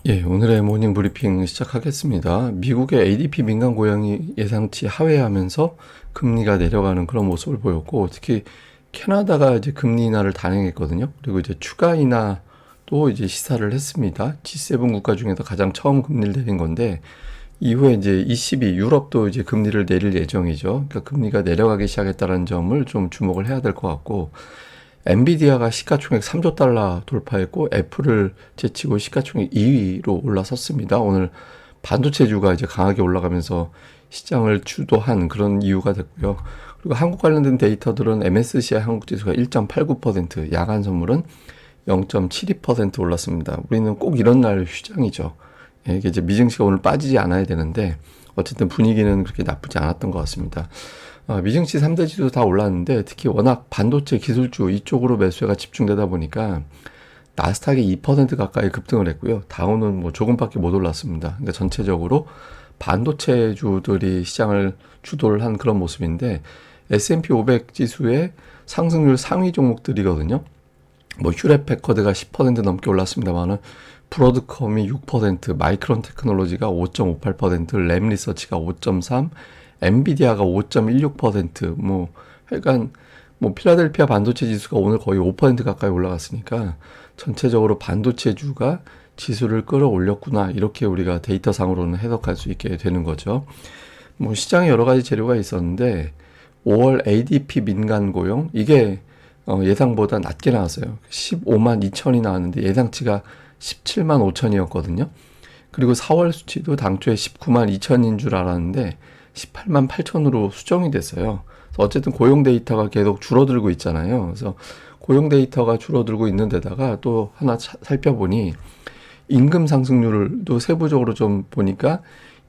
예, 오늘의 모닝 브리핑 시작하겠습니다. 미국의 ADP 민간 고용이 예상치 하회하면서 금리가 내려가는 그런 모습을 보였고, 특히 캐나다가 이제 금리 인하를 단행했거든요. 그리고 이제 추가 인하도 이제 시사를 했습니다. G7 국가 중에서 가장 처음 금리를 내린 건데, 이후에 이제 ECB, 유럽도 이제 금리를 내릴 예정이죠. 그러니까 금리가 내려가기 시작했다는 점을 좀 주목을 해야 될 것 같고, 엔비디아가 시가총액 3조 달러 돌파했고 애플을 제치고 시가총액 2위로 올라섰습니다. 오늘 반도체주가 이제 강하게 올라가면서 시장을 주도한 그런 이유가 됐고요. 그리고 한국 관련된 데이터들은 MSCI 한국 지수가 1.89%, 야간 선물은 0.72% 올랐습니다. 우리는 꼭 이런 날 휴장이죠. 예, 이게 이제 미증시가 오늘 빠지지 않아야 되는데 어쨌든 분위기는 그렇게 나쁘지 않았던 것 같습니다. 미증시 3대 지수 다 올랐는데 특히 워낙 반도체 기술주 이쪽으로 매수가 집중되다 보니까 나스닥이 2% 가까이 급등을 했고요. 다우는 뭐 조금밖에 못 올랐습니다. 그러니까 전체적으로 반도체주들이 시장을 주도를 한 그런 모습인데 S&P 500 지수의 상승률 상위 종목들이거든요. 뭐 휴렛패커드가 10% 넘게 올랐습니다만은 브로드컴이 6%, 마이크론 테크놀로지가 5.58%, 램리서치가 5.3%, 엔비디아가 5.16%, 뭐 하여간 뭐 필라델피아 반도체 지수가 오늘 거의 5% 가까이 올라갔으니까 전체적으로 반도체주가 지수를 끌어올렸구나, 이렇게 우리가 데이터상으로는 해석할 수 있게 되는 거죠. 뭐 시장에 여러 가지 재료가 있었는데 5월 ADP 민간 고용 이게 예상보다 낮게 나왔어요. 15만 2천이 나왔는데 예상치가 17만 5천이었거든요. 그리고 4월 수치도 당초에 19만 2천인 줄 알았는데 18만 8천으로 수정이 됐어요. 그래서 어쨌든 고용 데이터가 계속 줄어들고 있잖아요. 그래서 고용 데이터가 줄어들고 있는 데다가 또 하나 살펴보니 임금 상승률도 세부적으로 좀 보니까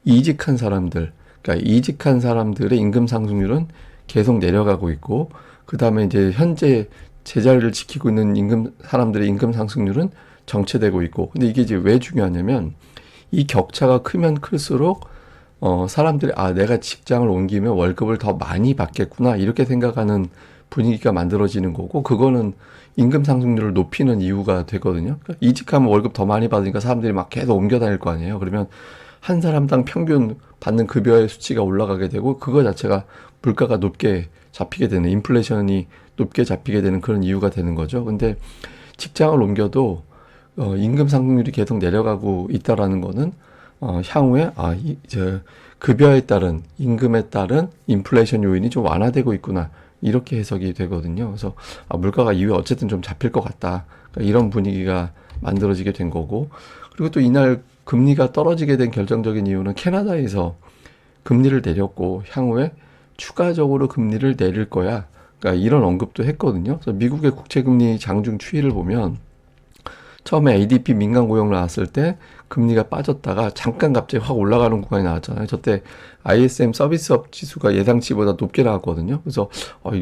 이직한 사람들, 그러니까 이직한 사람들의 임금 상승률은 계속 내려가고 있고, 그 다음에 이제 현재 제자리를 지키고 있는 사람들의 임금 상승률은 정체되고 있고. 근데 이게 이제 왜 중요하냐면 이 격차가 크면 클수록 사람들이 내가 직장을 옮기면 월급을 더 많이 받겠구나, 이렇게 생각하는 분위기가 만들어지는 거고, 그거는 임금 상승률을 높이는 이유가 되거든요. 그러니까 이직하면 월급 더 많이 받으니까 사람들이 막 계속 옮겨 다닐 거 아니에요. 그러면 한 사람당 평균 받는 급여의 수치가 올라가게 되고, 그거 자체가 물가가 높게 잡히게 되는, 인플레이션이 높게 잡히게 되는 그런 이유가 되는 거죠. 근데 직장을 옮겨도 임금 상승률이 계속 내려가고 있다라는 거는 향후에 급여에 따른, 임금에 따른 인플레이션 요인이 좀 완화되고 있구나, 이렇게 해석이 되거든요. 그래서 물가가 이후에 어쨌든 좀 잡힐 것 같다, 그러니까 이런 분위기가 만들어지게 된 거고. 그리고 또 이날 금리가 떨어지게 된 결정적인 이유는 캐나다에서 금리를 내렸고 향후에 추가적으로 금리를 내릴 거야, 그러니까 이런 언급도 했거든요. 그래서 미국의 국채금리 장중 추이를 보면 처음에 ADP 민간 고용 나왔을 때 금리가 빠졌다가 잠깐 갑자기 확 올라가는 구간이 나왔잖아요. 저때 ISM 서비스업 지수가 예상치보다 높게 나왔거든요. 그래서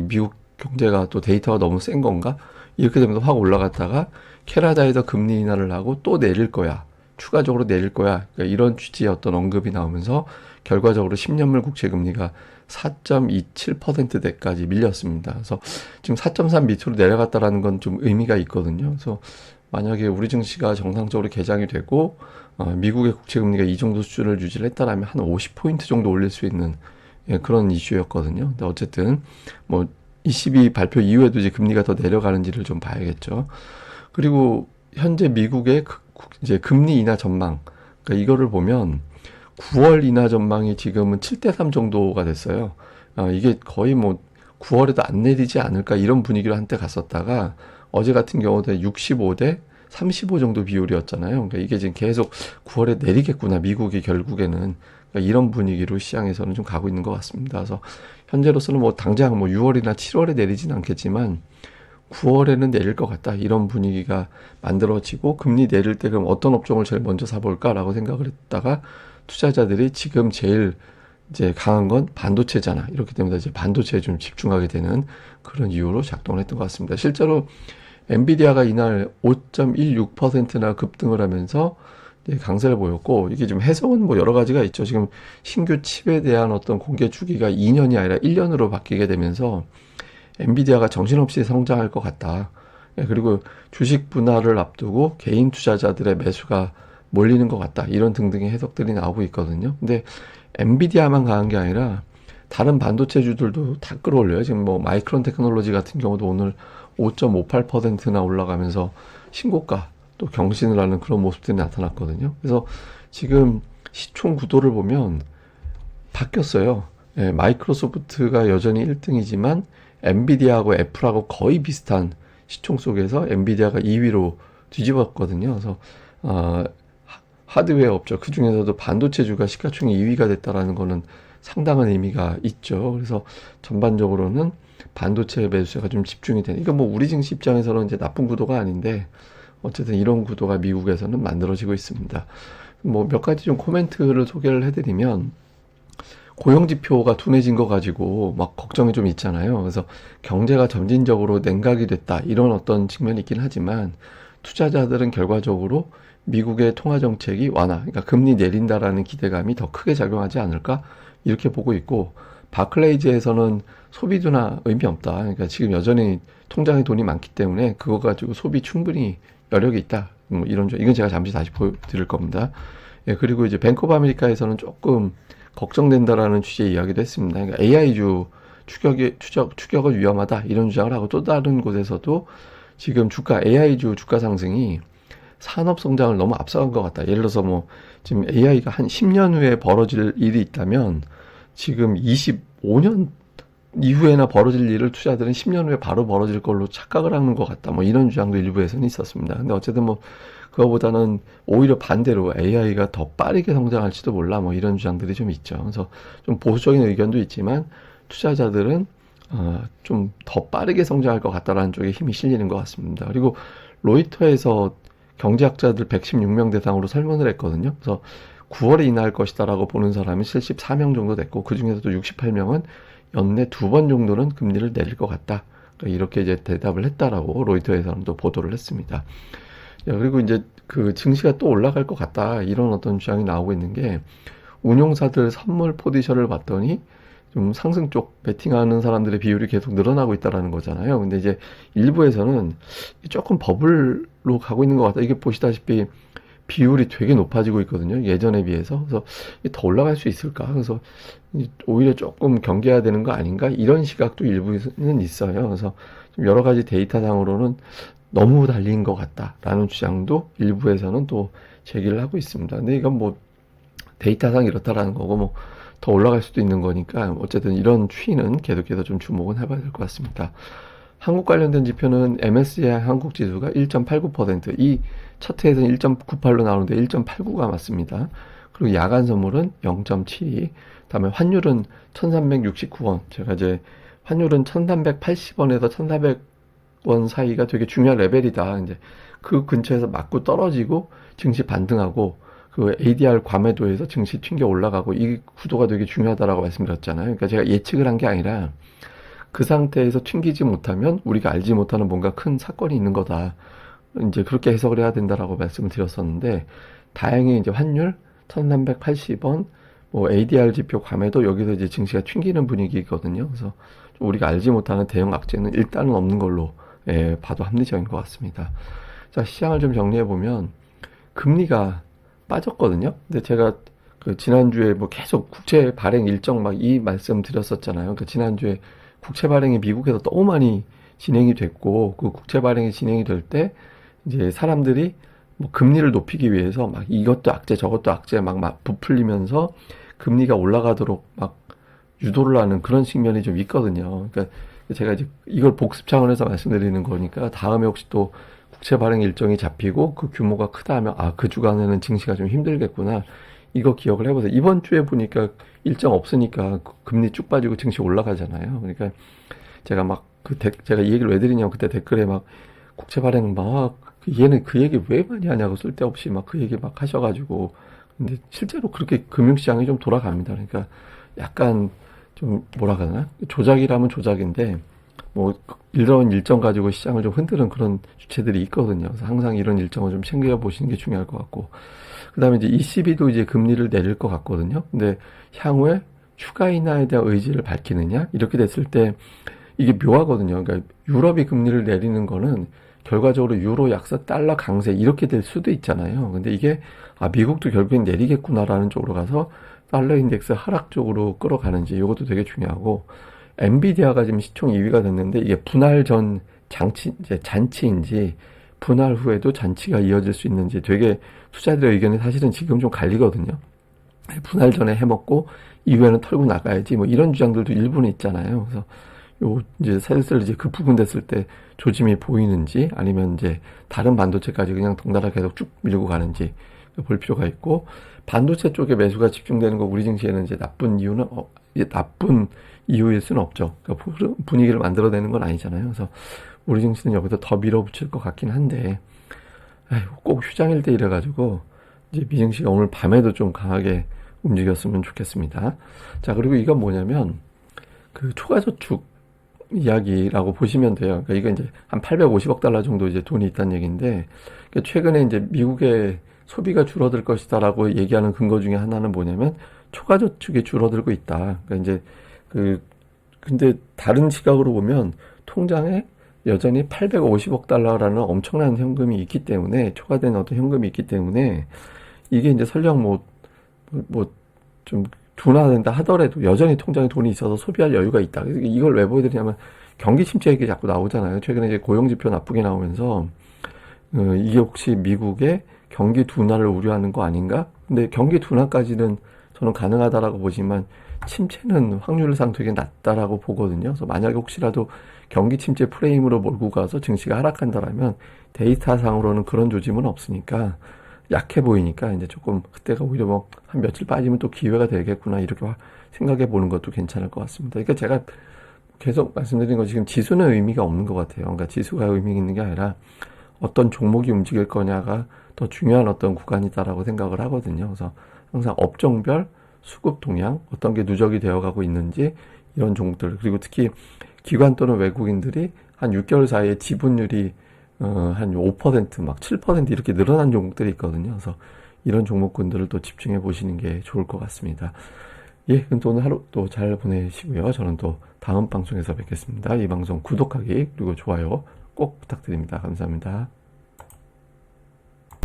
미국 경제가 또 데이터가 너무 센 건가? 이렇게 되면서 확 올라갔다가 캐나다에서 금리 인하를 하고 또 내릴 거야, 추가적으로 내릴 거야, 그러니까 이런 취지의 어떤 언급이 나오면서 결과적으로 10년물 국채 금리가 4.27%대까지 밀렸습니다. 그래서 지금 4.3 밑으로 내려갔다라는 건 좀 의미가 있거든요. 그래서 만약에 우리 증시가 정상적으로 개장이 되고 미국의 국채 금리가 이 정도 수준을 유지를 했다라면 한 50포인트 정도 올릴 수 있는 그런 이슈였거든요. 근데 어쨌든 뭐 ECB 발표 이후에도 이제 금리가 더 내려가는지를 좀 봐야겠죠. 그리고 현재 미국의 이제 금리 인하 전망, 그러니까 이거를 보면 9월 인하 전망이 지금은 7대3 정도가 됐어요. 이게 거의 뭐 9월에도 안 내리지 않을까, 이런 분위기로 한때 갔었다가 어제 같은 경우도 65대 35 정도 비율이었잖아요. 그러니까 이게 지금 계속 9월에 내리겠구나, 미국이 결국에는. 그러니까 이런 분위기로 시장에서는 좀 가고 있는 것 같습니다. 그래서 현재로서는 뭐 당장 뭐 6월이나 7월에 내리진 않겠지만 9월에는 내릴 것 같다, 이런 분위기가 만들어지고, 금리 내릴 때 그럼 어떤 업종을 제일 먼저 사볼까라고 생각을 했다가 투자자들이 지금 제일 이제 강한 건 반도체잖아, 이렇기 때문에 이제 반도체에 좀 집중하게 되는 그런 이유로 작동을 했던 것 같습니다. 실제로 엔비디아가 이날 5.16%나 급등을 하면서 강세를 보였고, 이게 좀 해석은 뭐 여러 가지가 있죠. 지금 신규 칩에 대한 어떤 공개 주기가 2년이 아니라 1년으로 바뀌게 되면서 엔비디아가 정신없이 성장할 것 같다. 그리고 주식 분할을 앞두고 개인 투자자들의 매수가 몰리는 것 같다. 이런 등등의 해석들이 나오고 있거든요. 근데 엔비디아만 강한 게 아니라 다른 반도체주들도 다 끌어올려요. 지금 뭐 마이크론 테크놀로지 같은 경우도 오늘 5.58%나 올라가면서 신고가 또 경신을 하는 그런 모습들이 나타났거든요. 그래서 지금 시총 구도를 보면 바뀌었어요. 예, 마이크로소프트가 여전히 1등이지만 엔비디아하고 애플하고 거의 비슷한 시총 속에서 엔비디아가 2위로 뒤집었거든요. 그래서 어, 하드웨어 업체 그 중에서도 반도체주가 시가총액 2위가 됐다라는 거는 상당한 의미가 있죠. 그래서 전반적으로는 반도체 매수세가 좀 집중이 되는. 이거 뭐 우리 증시 입장에서는 이제 나쁜 구도가 아닌데 어쨌든 이런 구도가 미국에서는 만들어지고 있습니다. 뭐 몇 가지 좀 코멘트를 소개를 해드리면 고용지표가 둔해진 거 가지고 막 걱정이 좀 있잖아요. 그래서 경제가 점진적으로 냉각이 됐다 이런 어떤 측면이 있긴 하지만 투자자들은 결과적으로 미국의 통화정책이 완화, 그러니까 금리 내린다라는 기대감이 더 크게 작용하지 않을까 이렇게 보고 있고 바클레이즈에서는 소비 둔화 의미 없다. 그러니까 지금 여전히 통장에 돈이 많기 때문에 그거 가지고 소비 충분히 여력이 있다. 뭐 이런 이건 제가 잠시 다시 보여드릴 겁니다. 예, 그리고 이제 뱅크 오브 아메리카에서는 조금 걱정된다라는 취지의 이야기도 했습니다. 그러니까 AI주 추격을 위험하다 이런 주장을 하고 또 다른 곳에서도 지금 AI주 주가 상승이 산업 성장을 너무 앞서간 것 같다. 예를 들어서 뭐 지금 AI가 한 10년 후에 벌어질 일이 있다면 지금 25년 이후에나 벌어질 일을 투자들은 10년 후에 바로 벌어질 걸로 착각을 하는 것 같다. 뭐 이런 주장도 일부에서는 있었습니다. 근데 어쨌든 뭐 그거보다는 오히려 반대로 AI가 더 빠르게 성장할지도 몰라. 뭐 이런 주장들이 좀 있죠. 그래서 좀 보수적인 의견도 있지만 투자자들은 좀 더 빠르게 성장할 것 같다라는 쪽에 힘이 실리는 것 같습니다. 그리고 로이터에서 경제학자들 116명 대상으로 설문을 했거든요. 그래서 9월에 인하할 것이다라고 보는 사람이 74명 정도 됐고 그 중에서도 68명은 연내 2번 정도는 금리를 내릴 것 같다. 그러니까 이렇게 이제 대답을 했다라고 로이터에서는 또 보도를 했습니다. 그리고 이제 그 증시가 또 올라갈 것 같다. 이런 어떤 주장이 나오고 있는 게 운용사들 선물 포지션을 봤더니 좀 상승 쪽 베팅하는 사람들의 비율이 계속 늘어나고 있다라는 거잖아요. 근데 이제 일부에서는 조금 버블로 가고 있는 것 같다. 이게 보시다시피 비율이 되게 높아지고 있거든요. 예전에 비해서. 그래서 더 올라갈 수 있을까? 그래서 오히려 조금 경계해야 되는 거 아닌가? 이런 시각도 일부에는 있어요. 그래서 좀 여러 가지 데이터상으로는 너무 달린 것 같다라는 주장도 일부에서는 또 제기를 하고 있습니다. 근데 이건 뭐 데이터상 이렇다라는 거고 뭐 더 올라갈 수도 있는 거니까 어쨌든 이런 추이는 계속해서 좀 주목은 해봐야 될 것 같습니다. 한국 관련된 지표는 MSCI 한국 지수가 1.89%, 이 차트에서는 1.98로 나오는데 1.89가 맞습니다. 그리고 야간 선물은 0.72, 그다음에 환율은 1,369원. 제가 이제 환율은 1,380원에서 1,400원 사이가 되게 중요한 레벨이다. 이제 그 근처에서 맞고 떨어지고 증시 반등하고 그 ADR 과매도에서 증시 튕겨 올라가고 이 구도가 되게 중요하다라고 말씀드렸잖아요. 그러니까 제가 예측을 한 게 아니라 그 상태에서 튕기지 못하면 우리가 알지 못하는 뭔가 큰 사건이 있는 거다. 이제 그렇게 해석을 해야 된다라고 말씀을 드렸었는데 다행히 이제 환율 1,380원, 뭐 ADR 지표 과매도 여기서 이제 증시가 튕기는 분위기거든요. 그래서 우리가 알지 못하는 대형 악재는 일단은 없는 걸로 봐도 합리적인 것 같습니다. 자, 시장을 좀 정리해 보면 금리가 빠졌거든요. 근데 제가 그 지난주에 뭐 계속 국채 발행 일정 막 이 말씀 드렸었잖아요. 그 지난주에 국채 발행이 미국에서 너무 많이 진행이 됐고 그 국채 발행이 진행이 될 때 이제 사람들이 뭐 금리를 높이기 위해서 막 이것도 악재 저것도 악재 막 부풀리면서 금리가 올라가도록 막 유도를 하는 그런 측면이 좀 있거든요. 그러니까 제가 이제 이걸 복습 차원에서 말씀드리는 거니까 다음에 혹시 또 국채 발행 일정이 잡히고 그 규모가 크다 하면 그 주간에는 증시가 좀 힘들겠구나. 이거 기억을 해보세요. 이번 주에 보니까 일정 없으니까 금리 쭉 빠지고 증시 올라가잖아요. 그러니까 제가 제가 이 얘기를 왜 드리냐면 그때 댓글에 막 국채 발행 얘는 그 얘기 왜 많이 하냐고 쓸데없이 막 그 얘기 막 하셔가지고 근데 실제로 그렇게 금융시장이 좀 돌아갑니다. 그러니까 약간 좀 뭐라 그러나 조작이라면 조작인데 뭐 이런 일정 가지고 시장을 좀 흔드는 그런 주체들이 있거든요. 그래서 항상 이런 일정을 좀 챙겨 보시는 게 중요할 것 같고 그다음에 이제 ECB도 이제 금리를 내릴 것 같거든요. 근데 향후에 추가 인하에 대한 의지를 밝히느냐 이렇게 됐을 때 이게 묘하거든요. 그러니까 유럽이 금리를 내리는 거는 결과적으로 유로 약세, 달러 강세 이렇게 될 수도 있잖아요. 근데 이게 미국도 결국엔 내리겠구나라는 쪽으로 가서 달러 인덱스 하락 쪽으로 끌어가는지 이것도 되게 중요하고 엔비디아가 지금 시총 2위가 됐는데 이게 분할 전 이제 잔치인지 분할 후에도 잔치가 이어질 수 있는지 되게 투자들의 의견이 사실은 지금 좀 갈리거든요. 분할 전에 해먹고 이후에는 털고 나가야지 뭐 이런 주장들도 일부는 있잖아요. 그래서 요 이제 슬슬 이제 그 부분 됐을 때 조짐이 보이는지 아니면 이제 다른 반도체까지 그냥 덩달아 계속 쭉 밀고 가는지 볼 필요가 있고 반도체 쪽에 매수가 집중되는 거 우리 증시에는 이제 나쁜 이유는 이제 나쁜 이유일 수는 없죠. 그러니까 분위기를 만들어내는 건 아니잖아요. 그래서 우리 증시는 여기서 더 밀어붙일 것 같긴 한데 꼭 휴장일 때 이래가지고 이제 미증시가 오늘 밤에도 좀 강하게 움직였으면 좋겠습니다. 자, 그리고 이건 뭐냐면 그 초과저축 이야기라고 보시면 돼요. 그러니까 이거 이제 한 850억 달러 정도 이제 돈이 있다는 얘기인데 그러니까 최근에 이제 미국의 소비가 줄어들 것이다라고 얘기하는 근거 중에 하나는 뭐냐면 초과저축이 줄어들고 있다. 그러니까 이제 근데 다른 시각으로 보면 통장에 여전히 850억 달러라는 엄청난 현금이 있기 때문에 초과된 어떤 현금이 있기 때문에 이게 이제 설령 좀 둔화된다 하더라도 여전히 통장에 돈이 있어서 소비할 여유가 있다. 그래서 이걸 왜 보여드리냐면 경기 침체 얘기 자꾸 나오잖아요. 최근에 이제 고용지표 나쁘게 나오면서 이게 혹시 미국의 경기 둔화를 우려하는 거 아닌가? 근데 경기 둔화까지는 저는 가능하다라고 보지만 침체는 확률상 되게 낮다라고 보거든요. 그래서 만약에 혹시라도 경기 침체 프레임으로 몰고 가서 증시가 하락한다라면 데이터상으로는 그런 조짐은 없으니까 약해 보이니까 이제 조금 그때가 오히려 뭐 한 며칠 빠지면 또 기회가 되겠구나 이렇게 생각해 보는 것도 괜찮을 것 같습니다. 그러니까 제가 계속 말씀드린 건 지금 지수는 의미가 없는 것 같아요. 그러니까 지수가 의미 있는 게 아니라 어떤 종목이 움직일 거냐가 더 중요한 어떤 구간이다라고 생각을 하거든요. 그래서 항상 업종별 수급 동향, 어떤 게 누적이 되어가고 있는지 이런 종목들 그리고 특히 기관 또는 외국인들이 한 6개월 사이에 지분율이 한 5%, 막 7% 이렇게 늘어난 종목들이 있거든요. 그래서 이런 종목군들을 또 집중해 보시는 게 좋을 것 같습니다. 예, 그럼 또 오늘 하루 또 잘 보내시고요. 저는 또 다음 방송에서 뵙겠습니다. 이 방송 구독하기 그리고 좋아요 꼭 부탁드립니다. 감사합니다.